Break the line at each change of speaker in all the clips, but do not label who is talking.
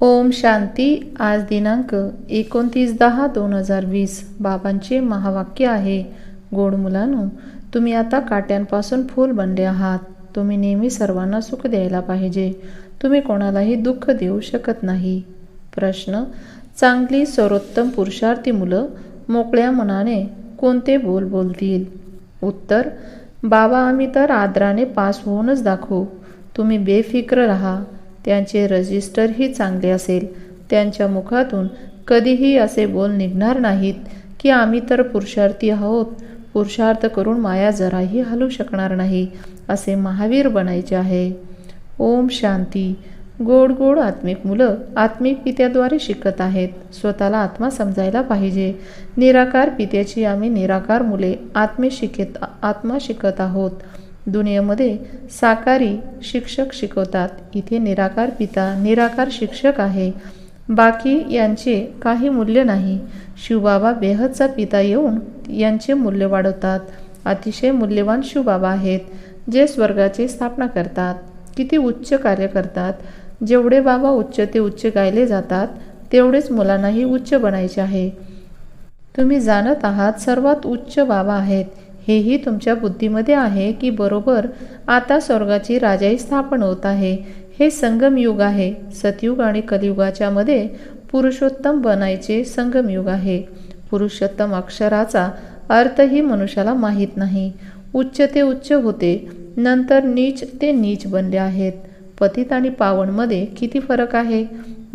ओम शांती. आज दिनांक 29/10/2020. बाबांचे महावाक्य आहे, गोड मुलांनो, तुम्ही आता काट्यांपासून फूल बनले आहात. तुम्ही नेहमी सर्वांना सुख द्यायला पाहिजे. तुम्ही कोणालाही दुःख देऊ शकत नाही. प्रश्न: चांगली सर्वोत्तम पुरुषार्थी मुलं मोकळ्या मनाने कोणते बोल बोलतील? उत्तर: बाबा, आम्ही तर आदराने पास होऊनच दाखवू. तुम्ही बेफिक्र राहा. त्यांचे रजिस्टरही चांगले असेल. त्यांच्या मुखातून कधीही असे बोल निघणार नाहीत की आम्ही तर पुरुषार्थी आहोत, पुरुषार्थ करून माया जराही हलू शकणार नाही, असे महावीर बनायचे आहे. ओम शांती. गोड गोड आत्मिक मुलं आत्मिक पित्याद्वारे शिकत आहेत. स्वतःला आत्मा समजायला पाहिजे. निराकार पित्याची आम्ही निराकार मुले आत्मा शिकत आहोत. दुनियेमध्ये साकारी शिक्षक शिकवतात. इथे निराकार पिता निराकार शिक्षक आहे. बाकी यांचे काही मूल्य नाही. शिवबाबा बेहदचा पिता येऊन यांचे मूल्य वाढवतात. अतिशय मूल्यवान शिवबाबा आहेत, जे स्वर्गाची स्थापना करतात. किती उच्च कार्य करतात. जेवढे बाबा उच्च ते उच्च गायले जातात, तेवढेच मुलांनाही उच्च बनायचे आहे. तुम्ही जाणत आहात सर्वात उच्च बाबा आहेत. हेही तुमच्या बुद्धीमध्ये आहे की बरोबर आता स्वर्गाची राजाई स्थापन होत आहे. हे संगम युग आहे. सतयुग आणि कलियुगाच्या मध्ये पुरुषोत्तम बनायचे संगम युग आहे. पुरुषोत्तम अक्षराचा अर्थही मनुष्याला माहीत नाही. उच्च ते उच्च होते, नंतर नीच ते नीच बनले आहेत. पतित आणि पावनमध्ये किती फरक आहे.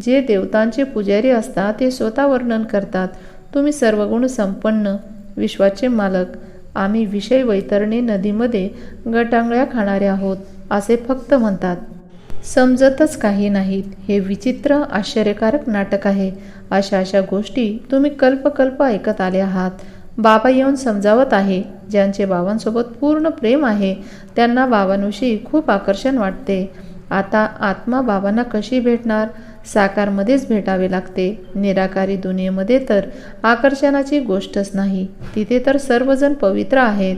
जे देवतांचे पुजारी असतात ते स्वतः वर्णन करतात, तुम्ही सर्वगुण संपन्न विश्वाचे मालक. आम्ही विषय वैतरणी नदीमध्ये गटांगळ्या खाणारे आहोत, असे फक्त म्हणतात. समजतच काही नाहीत. हे विचित्र आश्चर्यकारक नाटक आहे. अशा गोष्टी तुम्ही कल्पकल्प ऐकत आले आहात. बाबा येऊन समजावत आहे. ज्यांचे बाबांसोबत पूर्ण प्रेम आहे त्यांना बाबांविषयी खूप आकर्षण वाटते. आता आत्मा बाबांना कशी भेटणार? साकारमध्येच भेटावे लागते. निराकारी दुनियेमध्ये तर आकर्षणाची गोष्टच नाही. तिथे तर सर्वजण पवित्र आहेत.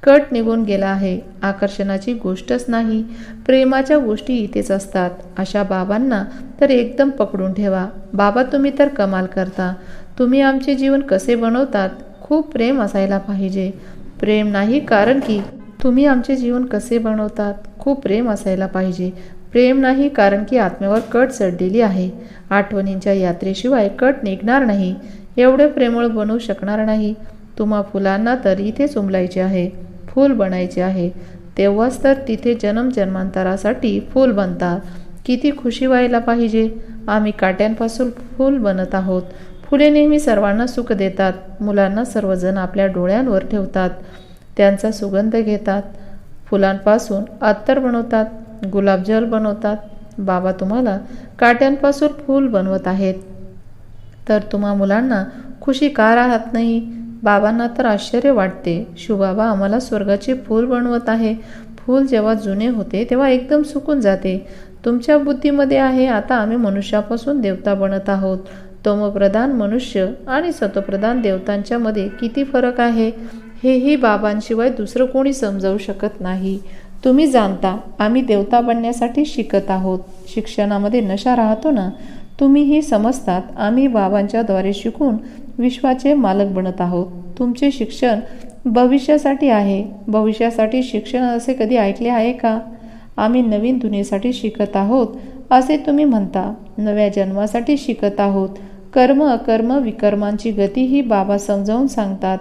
कट निघून गेला आहे. आकर्षणाची गोष्टच नाही. प्रेमाच्या गोष्टी इथेच असतात. अशा बाबांना तर एकदम पकडून ठेवा. बाबा, तुम्ही तर कमाल करता. तुम्ही आमचे जीवन कसे बनवतात? खूप प्रेम असायला पाहिजे. प्रेम नाही, कारण की तुम्ही आमचे जीवन कसे बनवतात? खूप प्रेम असायला पाहिजे. प्रेम नाही, कारण की आत्म्यावर कट चढलेली आहे. आठवणींच्या यात्रेशिवाय कट निघणार नाही. एवढे प्रेमळ बनवू शकणार नाही. तुम्हा फुलांना तर इथेच उमलायचे आहे, फूल बनायचे आहे. तेव्हाच तर तिथे जन्मजन्मांतरासाठी फूल बनतात. किती खुशी व्हायला पाहिजे. आम्ही काट्यांपासून फूल बनत आहोत. फुले नेहमी सर्वांना सुख देतात. मुलांना सर्वजण आपल्या डोळ्यांवर ठेवतात, त्यांचा सुगंध घेतात. फुलांपासून अत्तर बनवतात, गुलाबजल बनवतात. बाबा तुम्हाला काट्यांपासून फूल बनवत आहेत, तर तुम्हा मुलांना खुशी का राहत नाही? बाबांना तर आश्चर्य वाटते. शिवबाबा आम्हाला स्वर्गाचे फूल बनवत आहे. फूल जेव्हा जुने होते तेव्हा एकदम सुकून जाते. तुमच्या बुद्धीमध्ये आहे आता आम्ही मनुष्यापासून देवता बनत आहोत. तमोप्रधान मनुष्य आणि सतोप्रधान देवतांच्या मध्ये किती फरक आहे, हेही बाबांशिवाय दुसरं कोणी समजावू शकत नाही. तुम्ही जाणता आम्ही देवता बनण्यासाठी शिकत आहोत. शिक्षणामध्ये नशा राहतो ना. तुम्हीही समजतात आम्ही बाबांच्या द्वारे शिकून विश्वाचे मालक बनत आहोत. तुमचे शिक्षण भविष्यासाठी आहे. भविष्यासाठी शिक्षण असे कधी ऐकले आहे का? आम्ही नवीन दुनियेसाठी शिकत आहोत असे तुम्ही म्हणता. नव्या जन्मासाठी शिकत आहोत. कर्म अकर्म विकर्मांची गती ही बाबा समजावून सांगतात.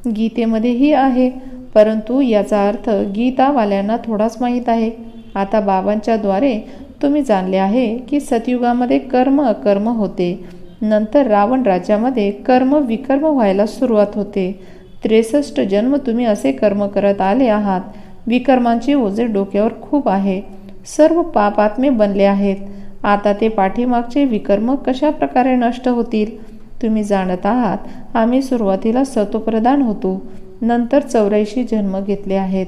गीतेमध्येही आहे, परंतु याचा अर्थ गीतावाल्यांना थोडाच माहीत आहे. आता बाबांच्या द्वारे तुम्ही जाणले आहे की सतयुगामध्ये कर्म अकर्म होते. नंतर रावण राज्यामध्ये कर्म विकर्म व्हायला सुरुवात होते. 63 जन्म तुम्ही असे कर्म करत आले आहात. विकर्मांचे ओझे डोक्यावर खूप आहे. सर्व पापात्मे बनले आहेत. आता ते पाठीमागचे विकर्म कशा प्रकारे नष्ट होतील? तुम्ही जाणत आहात आम्ही सुरुवातीला सतोप्रधान होतो, नंतर 84 जन्म घेतले आहेत.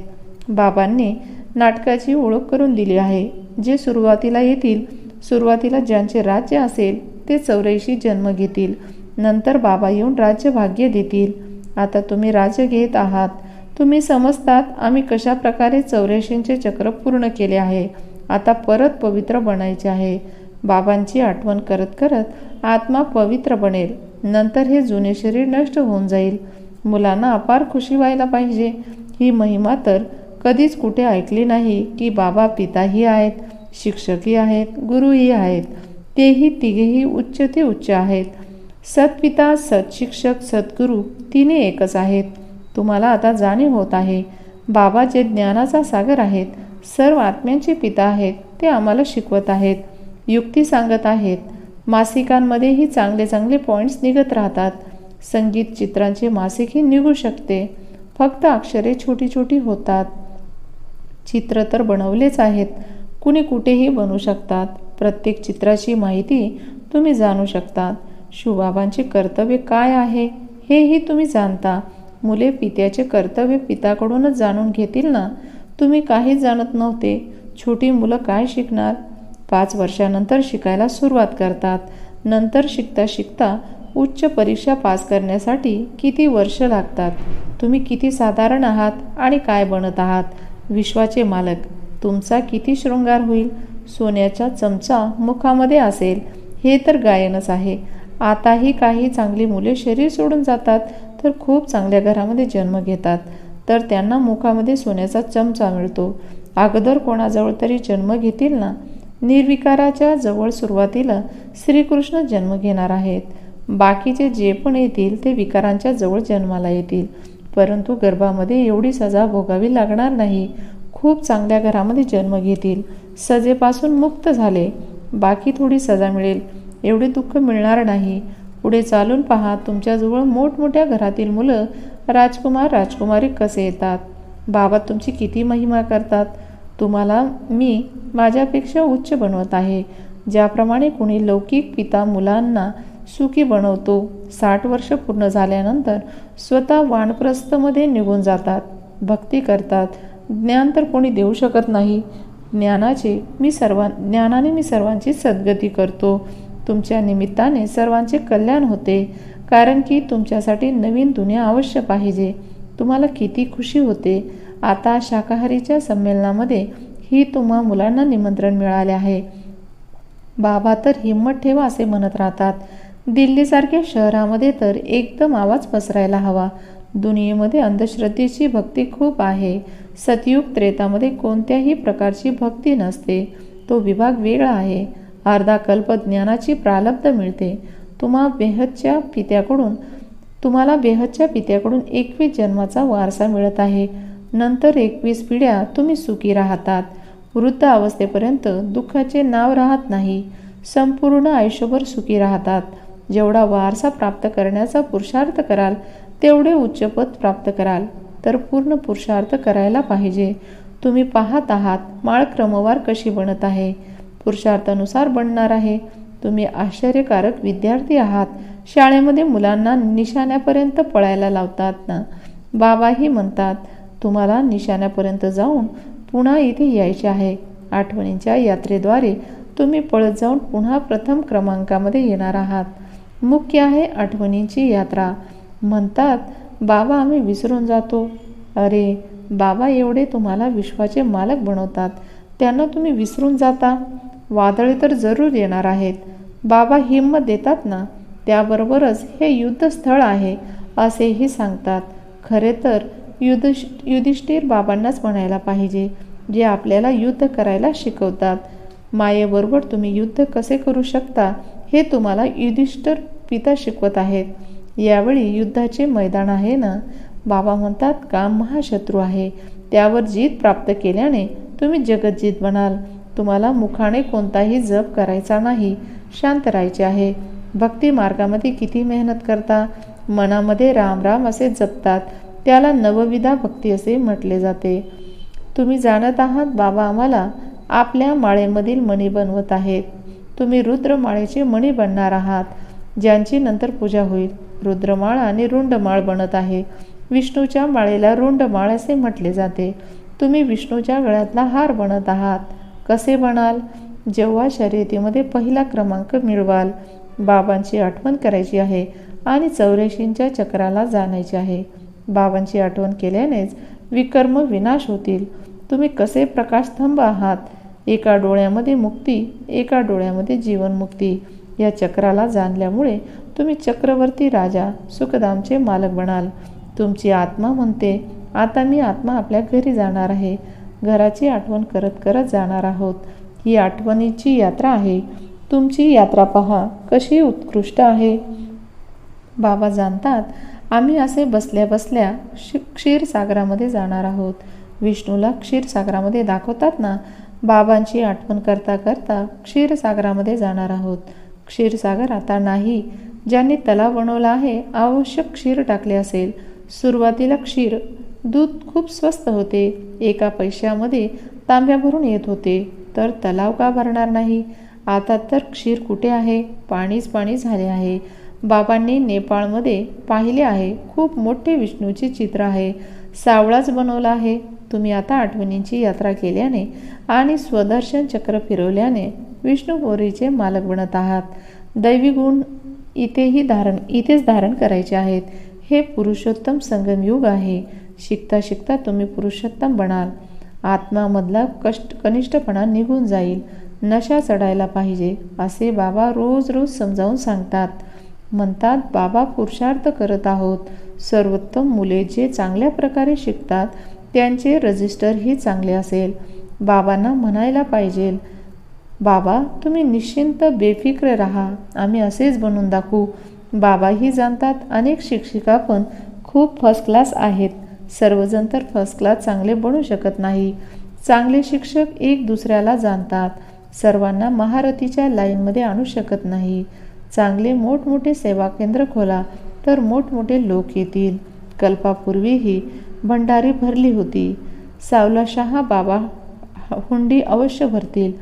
बाबांनी नाटकाची ओळख करून दिली आहे. जे सुरुवातीला येतील, सुरुवातीला ज्यांचे राज्य असेल ते 84 जन्म घेतील. नंतर बाबा येऊन राज्य भाग्य देतील. आता तुम्ही राज्य घेत आहात. तुम्ही समजतात आम्ही कशा प्रकारे 84चे चक्र पूर्ण केले आहे. आता परत पवित्र बनायचे आहे. बाबांची आठवण करत करत आत्मा पवित्र बनेल. नंतर हे जुने शरीर नष्ट होऊन जाईल. मुलांना अपार खुशी व्हायला पाहिजे. ही महिमा तर कधीच कुठे ऐकली नाही की बाबा पिताही आहेत, शिक्षकही आहेत, गुरुही आहेत. तेही तिघेही उच्च ते उच्च आहेत. सत्पिता, सत्शिक्षक, सद्गुरू तिने एकच आहेत. तुम्हाला आता जाणीव होत आहे. बाबा जे ज्ञानाचा सागर आहेत, सर्व आत्म्यांचे पिता आहेत, ते आम्हाला शिकवत आहेत, युक्ती सांगत आहेत. मासिकांमध्येही चांगले चांगले पॉईंट्स निघत राहतात. संगीत चित्रांचे मासिकही निघू शकते. फक्त अक्षरे छोटी छोटी होतात. चित्र तर बनवलेच आहेत. कुणी कुठेही बनवू शकतात. प्रत्येक चित्राची माहिती तुम्ही जाणू शकतात. शिवबाबांचे कर्तव्य काय आहे हेही तुम्ही जाणता. मुले पित्याचे कर्तव्य पिताकडूनच जाणून घेतील ना. तुम्ही काहीच जाणत नव्हते. छोटी मुलं काय शिकणार? 5 वर्षानंतर शिकायला सुरुवात करतात. नंतर शिकता शिकता उच्च परीक्षा पास करण्यासाठी किती वर्ष लागतात. तुम्ही किती साधारण आहात आणि काय बनत आहात. विश्वाचे मालक, तुमचा किती शृंगार होईल. सोन्याचा चमचा मुखामध्ये असेल हे तर गायनच आहे. आताही काही चांगली मुले शरीर सोडून जातात तर खूप चांगल्या घरामध्ये जन्म घेतात, तर त्यांना मुखामध्ये सोन्याचा चमचा मिळतो. अगोदर कोणाजवळ तरी जन्म घेतील ना. निर्विकाराच्या जवळ सुरुवातीला श्रीकृष्ण जन्म घेणार आहेत. बाकीचे जे पण येतील ते विकारांच्या जवळ जन्माला येतील. परंतु गर्भामध्ये एवढी सजा भोगावी लागणार नाही. खूप चांगल्या घरामध्ये जन्म घेतील. सजेपासून मुक्त झाले. बाकी थोडी सजा मिळेल. एवढे दुःख मिळणार नाही. पुढे चालून पहा, तुमच्याजवळ मोठमोठ्या घरातील मुलं राजकुमार राजकुमारी कसे येतात. बाबा तुमची किती महिमा करतात. तुम्हाला मी माझ्यापेक्षा उच्च बनवत आहे. ज्याप्रमाणे कोणी लौकिक पिता मुलांना सुखी बनवतो, 60 वर्ष पूर्ण झाल्यानंतर स्वतः वानप्रस्थमध्ये निघून जातात, भक्ती करतात. ज्ञान तर कोणी देऊ शकत नाही. ज्ञानाने मी सर्वांची सद्गती करतो. तुमच्या निमित्ताने सर्वांचे कल्याण होते, कारण की तुमच्यासाठी नवीन दुनिया अवश्य पाहिजे. तुम्हाला किती खुशी होते. आता शाकाहारीच्या संमेलनामध्ये ही तुम्हा मुलांना निमंत्रण मिळाले आहे. बाबा तर हिम्मत ठेवा असे म्हणत राहतात. दिल्लीसारख्या शहरामध्ये तर एकदम आवाज पसरायला हवा. दुनियेमध्ये अंधश्रद्धेची भक्ती खूप आहे. सतयुग त्रेतामध्ये कोणत्याही प्रकारची भक्ती नसते. तो विभाग वेगळा आहे. अर्धा कल्प ज्ञानाची प्रालब्ध मिळते. तुम्हाला बेहदच्या पित्याकडून 21 जन्माचा वारसा मिळत आहे. नंतर 21 पिढ्या तुम्ही सुखी राहतात. वृद्ध अवस्थेपर्यंत दुःखाचे नाव राहत नाही. संपूर्ण आयुष्यभर सुखी राहतात. जेवढा वारसा प्राप्त करण्याचा पुरुषार्थ कराल तेवढे उच्चपद प्राप्त कराल. तर पूर्ण पुरुषार्थ करायला पाहिजे. तुम्ही पाहत आहात माळ क्रमवार कशी बनत आहे. पुरुषार्थानुसार बनणार आहे. तुम्ही आश्चर्यकारक विद्यार्थी आहात. शाळेमध्ये मुलांना निशाण्यापर्यंत पळायला लावतात ना. बाबाही म्हणतात तुम्हाला निशाण्यापर्यंत जाऊन पुन्हा इथे यायचे आहे. आठवणींच्या यात्रेद्वारे तुम्ही पळत जाऊन पुन्हा प्रथम क्रमांकामध्ये येणार आहात. मुख्य आहे आठवणींची यात्रा. म्हणतात बाबा आम्ही विसरून जातो. अरे बाबा एवढे तुम्हाला विश्वाचे मालक बनवतात, त्यांना तुम्ही विसरून जाता. वादळे तर जरूर येणार आहेत. बाबा हिंमत देतात ना. त्याबरोबरच हे युद्धस्थळ आहे असेही सांगतात. खरे तर युधिष्ठिर बाबांनाच म्हणायला पाहिजे, जे आपल्याला युद्ध करायला शिकवतात. मायेबरोबर तुम्ही युद्ध कसे करू शकता हे तुम्हाला युधिष्ठिर पिता शिकवत आहेत. यावेळी युद्धाचे मैदान आहे ना. बाबा म्हणतात काम महाशत्रू आहे. त्यावर जीत प्राप्त केल्याने तुम्ही जगज्जीत बनाल. तुम्हाला मुखाने कोणताही जप करायचा नाही. शांत राहायचे आहे. भक्ती मार्गामध्ये किती मेहनत करता. मनामध्ये राम राम असे जपतात. त्याला नवविधा भक्ती असे म्हटले जाते. तुम्ही जाणत आहात बाबा आम्हाला आपल्या माळेमधील मणी बनवत आहेत. तुम्ही रुद्रमाळेचे मणी बनणार आहात, ज्यांची नंतर पूजा होईल. रुद्रमाळ आणि रुंडमाळ बनत आहे. विष्णूच्या माळेला रुंडमाळ असे म्हटले जाते. तुम्ही विष्णूच्या गळ्यातला हार बनत आहात. कसे बनाल? जेव्हा शर्यतीमध्ये पहिला क्रमांक मिळवाल. बाबांची आठवण करायची आहे आणि 84च्या चक्राला जाण्याचे आहे. बाबांची आठवण केल्यानेच विकर्म विनाश होतील. तुम्ही कसे प्रकाशस्तंभ आहात. एका डोळ्यामध्ये मुक्ती, एका डोळ्यामध्ये जीवनमुक्ती. या चक्राला जाणल्यामुळे तुम्ही चक्रवर्ती राजा सुखधामचे मालक बनाल. तुमची आत्मा म्हणते, आता मी आत्मा आपल्या घरी जाणार आहे. घराची आठवण करत करत जाणार आहोत. ही आठवणीची यात्रा आहे. तुमची यात्रा पहा कशी उत्कृष्ट आहे. बाबा जाणतात, आम्ही असे बसल्या बसल्या क्षीरसागरामध्ये जाणार आहोत. विष्णूला क्षीरसागरामध्ये दाखवतात ना. बाबांची आठवण करता करता क्षीरसागरामध्ये जाणार आहोत. क्षीरसागर आता नाही. ज्यांनी तलाव बनवला आहे आवश्यक क्षीर टाकले असेल. सुरुवातीला क्षीर दूध खूप स्वस्त होते. 1 पैशामध्ये तांब्या भरून येत होते. तर तलाव का भरणार नाही. आता तर क्षीर कुठे आहे. पाणीच पाणी झाले आहे. बाबांनी नेपाळमध्ये पाहिले आहे. खूप मोठे विष्णूचे चित्र आहे. सावळाच बनवला आहे. तुम्ही आता आठवणींची यात्रा केल्याने आणि स्वदर्शन चक्र फिरवल्याने विष्णुपुरीचे मालक बनत आहात. दैवी गुण इथेच धारण करायचे आहेत. हे पुरुषोत्तम संगमयुग आहे. शिकता शिकता तुम्ही पुरुषोत्तम बनाल. आत्मामधला कनिष्ठपणा निघून जाईल. नशा चढायला पाहिजे असे बाबा रोज रोज समजावून सांगतात. म्हणतात, बाबा पुरुषार्थ करत आहोत. सर्वोत्तम मुले जे चांगल्या प्रकारे शिकतात त्यांचे रजिस्टरही चांगले असेल. बाबांना म्हणायला पाहिजे, बाबा तुम्ही निश्चिंत बेफिक्र राहा. आम्ही असेच बनवून दाखवू. बाबाही जाणतात अनेक शिक्षिका पण खूप फर्स्ट क्लास आहेत. सर्वजण तर फर्स्ट क्लास चांगले बनू शकत नाही. चांगले शिक्षक एक दुसऱ्याला जाणतात. सर्वांना महारथीच्या लाईनमध्ये आणू शकत नाही. चांगले मोठमोठे सेवा केंद्र खोला तर मोठमोठे लोक येतील. कल्पापूर्वीही भंडारी भरली होती. सावलाशहा बाबा हुंडी अवश्य भरतील.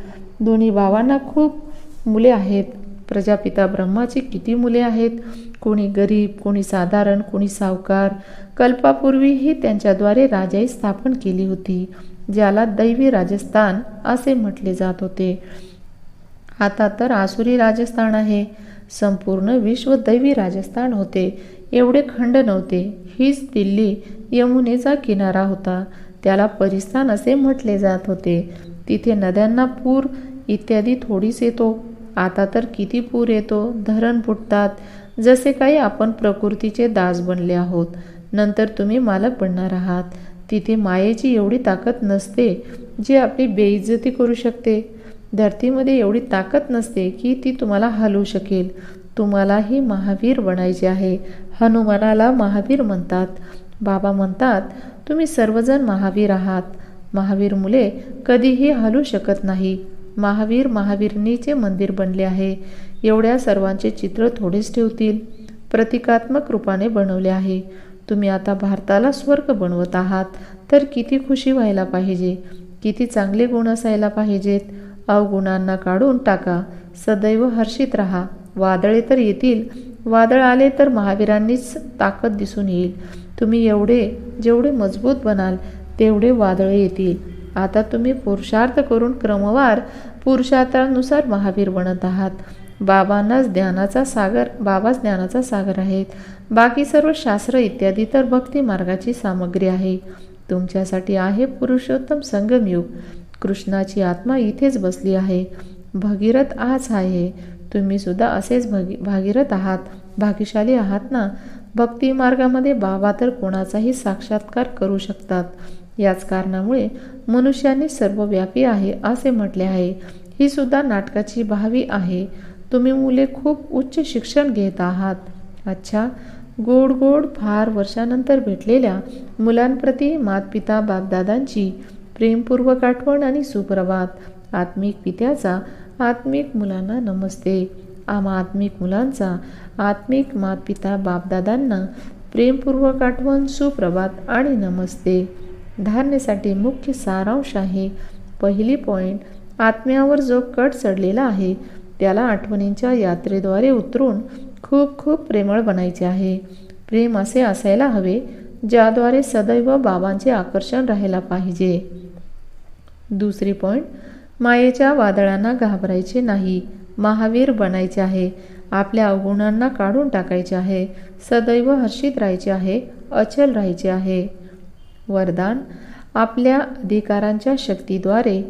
दोन्ही बाबांना खूप मुले आहेत. प्रजापिता ब्रह्माची किती मुले आहेत. कोणी गरीब, कोणी साधारण, कोणी सावकार. कल्पापूर्वीही त्यांच्याद्वारे राजाई स्थापन केली होती, ज्याला दैवी राजस्थान असे म्हटले जात होते. आता तर आसुरी राजस्थान आहे. संपूर्ण विश्व दैवी राजस्थान होते. एवढे खंड नव्हते. हीच दिल्ली यमुनेचा किनारा होता. त्याला परिस्थान असे म्हटले जात होते. तिथे नद्यांना पूर इत्यादी थोडीच येतो. आता तर किती पूर येतो. धरण फुटतात. जसे काही आपण प्रकृतीचे दास बनले आहोत. नंतर तुम्ही मालक बनणार आहात. तिथे मायेची एवढी ताकद नसते जी आपली बेइज्जती करू शकते. धरतीमध्ये एवढी ताकद नसते की ती तुम्हाला हलवू शकेल. तुम्हालाही महावीर बनायचे आहे. हनुमानाला महावीर म्हणतात. बाबा म्हणतात, तुम्ही सर्वजण महावीर आहात. महावीर मुले कधीही हलू शकत नाही. महावीर महावीरनीचे मंदिर बनले आहे. एवढ्या सर्वांचे चित्र थोडेच ठेवतील. प्रतिकात्मक रूपाने बनवले आहे. तुम्ही आता भारताला स्वर्ग बनवत आहात. तर किती खुशी व्हायला पाहिजे. किती चांगले गुण असायला पाहिजेत. अवगुणांना काढून टाका. सदैव हर्षित राहा. वादळे तर येतील. वादळ आले तर महावीरांनीच ताकद दिसून येईल. तुम्ही जेवढे मजबूत बनाल तेवढे वादळे येतील. आता तुम्ही पुरुषार्थ करून क्रमवार पुरुषार्थानुसार महावीर बनत आहात. बाबाच ज्ञानाचा सागर आहेत. बाकी सर्व शास्त्र इत्यादी तर भक्ती मार्गाची सामग्री आहे. तुमच्यासाठी आहे पुरुषोत्तम संगमयुग. कृष्णाची आत्मा इथेच बसली आहे. भगीरथ आज आहे. तुम्ही सुद्धा असेच भागीरथ आहात. भाग्यशाली आहात ना. भक्ती मार्गामध्ये बाबा तर कोणाचाही साक्षात्कार करू शकतात. याच कारणामुळे मनुष्याने सर्वव्यापी आहे असे म्हटले आहे. ही सुद्धा नाटकाची भावी आहे. तुम्ही मुले खूप उच्च शिक्षण घेत आहात. अच्छा, गोड गोड फार वर्षानंतर भेटलेल्या मुलांप्रती मातपिता बापदादांची प्रेमपूर्वक आठवण आणि सुप्रभात. आत्मिक पित्याचा आत्मिक मुलांना नमस्ते. आम्हा आत्मिक मुलांचा आत्मिक मातपिता बापदादांना प्रेमपूर्वक आठवण, सुप्रभात आणि नमस्ते. धारणेसाठी मुख्य सारांश आहे. पहिली पॉईंट, आत्म्यावर जो कट चढलेला आहे त्याला आठवणींच्या यात्रेद्वारे उतरून खूप खूप प्रेमळ बनायचे आहे. प्रेम असे असायला हवे ज्याद्वारे सदैव बाबांचे आकर्षण राहायला पाहिजे. दुसरी पॉईंट, मायेच्या वादळांना घाबरायचे नाही. महावीर बनायचे आहे. आपल्या अवगुणांना काढून टाकायचे आहे. सदैव हर्षित राहायचे आहे. अचल राहायचे आहे. वरदान, आपल्या अधिकारांच्या शक्तीद्वारे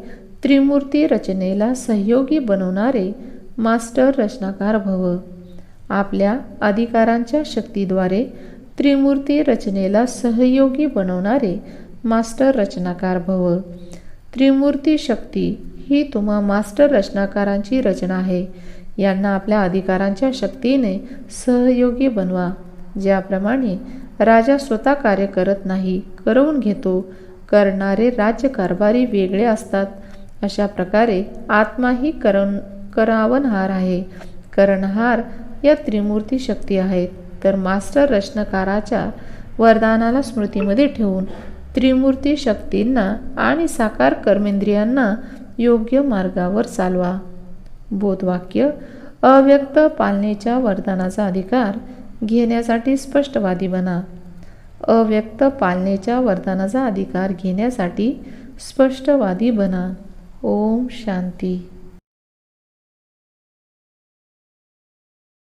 त्रिमूर्ती रचनेला सहयोगी बनवणारे मास्टर रचनाकार भव. आपल्या अधिकारांच्या शक्तीद्वारे त्रिमूर्ती रचनेला सहयोगी बनवणारे मास्टर रचनाकार भव. त्रिमूर्ती शक्ती ही तुम्हा मास्टर रचनाकारांची रचना आहे. यांना आपल्या अधिकारांच्या शक्तीने सहयोगी बनवा. ज्याप्रमाणे राजा स्वतः कार्य करत नाही, करवून घेतो. करणारे राज्यकारभारी वेगळे असतात. अशा प्रकारे आत्माही करावनहार आहे. करणहार या त्रिमूर्ती शक्ती आहेत. तर मास्टर रचनाकाराच्या वरदानाला स्मृतीमध्ये ठेवून त्रिमूर्ती शक्तींना आणि साकार कर्मेंद्रियांना योग्य मार्गावर चालवा. बोधवाक्य: अव्यक्त पालनेच्या वरदानाचा अधिकार घेण्यासाठी स्पष्टवादी बना. अव्यक्त पालनेच्या वरदानाचा अधिकार घेण्यासाठी स्पष्टवादी बना. ओम शांती.